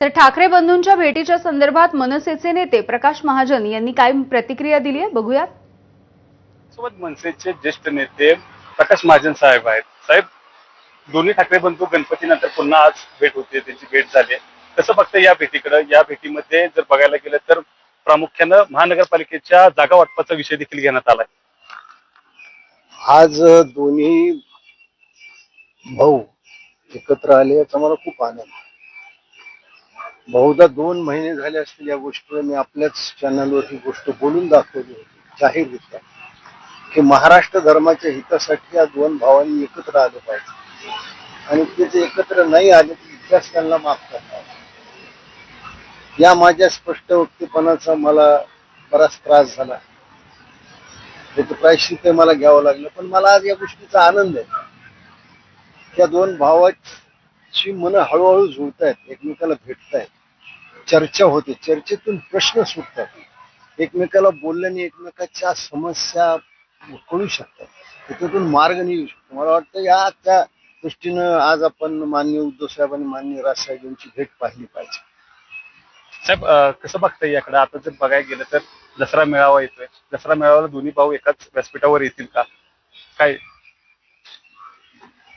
तर ठाकरे बंधूंच्या भेटीच्या संदर्भात मनसेचे नेते प्रकाश महाजन यांनी काय प्रतिक्रिया दिली आहे बघूयात। सोबत मनसेचे ज्येष्ठ नेते प्रकाश महाजन साहेब आहेत। साहेब, दोन्ही ठाकरे बंधू गणपतीनंतर पुन्हा आज भेट होते, त्यांची भेट झाली। कसं बघता या भेटीकडे? या भेटीमध्ये जर बघायला गेलं तर प्रामुख्यानं महानगरपालिकेच्या जागा वाटपाचा विषय देखील घेण्यात आलाय। आज दोन्ही भाऊ एकत्र आले याचा मला खूप आनंद आहे। बहुधा 2 महिने झाले असतील या गोष्टीला मी आपल्याच चॅनलवर ही गोष्ट बोलून दाखवली होती जाहीररित्या की महाराष्ट्र धर्माच्या हितासाठी या 2 भावांनी एकत्र आलं पाहिजे आणि ते जे एकत्र नाही आले तर इतिहास त्यांना माफ करणार। या माझ्या स्पष्ट वक्तेपणाचा मला बराच त्रास झाला, त्याचं प्रायश्चित्त मला घ्यावं लागलं, पण मला आज या गोष्टीचा आनंद आहे। त्या 2 भावाची मन हळूहळू जुळतायत, एकमेकाला भेटतायत, चर्चा होते, चर्चेतून प्रश्न सुटतात, एकमेकाला बोलल्याने एकमेकाच्या समस्या कळू शकतात, त्याच्यातून मार्ग निघू शकतो। मला वाटतं या त्या दृष्टीनं आज आपण माननीय उद्धव साहेब आणि माननीय राजसाहेब यांची भेट पाहिली पाहिजे। साहेब, कसं बघता याकडे? आता जर बघायला गेलं तर दसरा मेळावा येतोय, दसरा मेळाव्याला दोन्ही भाऊ एकाच व्यासपीठावर येतील का काय?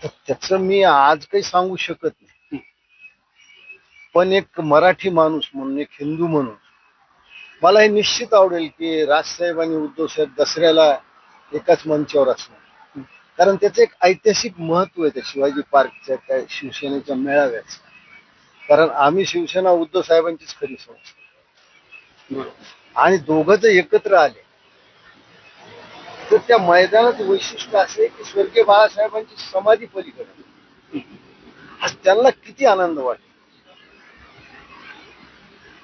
तर त्याचं मी आज काही सांगू शकत नाही, पण एक मराठी माणूस म्हणून, एक हिंदू म्हणून मला हे निश्चित आवडेल की राजसाहेब आणि उद्धव साहेब दसऱ्याला एकाच मंचावर असणार, कारण त्याचं एक ऐतिहासिक महत्व आहे त्या शिवाजी पार्कच्या त्या शिवसेनेच्या मेळाव्याचं। कारण आम्ही शिवसेना उद्धव साहेबांचीच खरी संस्था, आणि दोघं जर एकत्र आले तर त्या मैदानाचं वैशिष्ट्य असं आहे की स्वर्गीय बाळासाहेबांची समाधी पलीकडे, आज त्यांना किती आनंद वाटेल।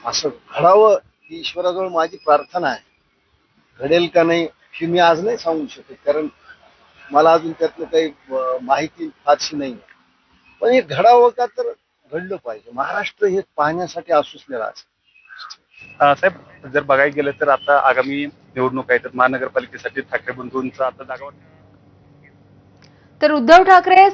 असं घडावं ही ईश्वराजवळ माझी प्रार्थना आहे। घडेल का नाही हे मी आज नाही सांगू शकत, कारण मला अजून त्यातलं काही माहिती फारशी नाही, पण हे घडावं का तर घडलं पाहिजे। महाराष्ट्र हे पाहण्यासाठी आसुसलेला असं। साहेब, जर बघायला गेलं तर आता आगामी निवडणूक आहे, तर महानगरपालिकेसाठी ठाकरे बंधूंचा आता जागा वाटप तर उद्धव ठाकरे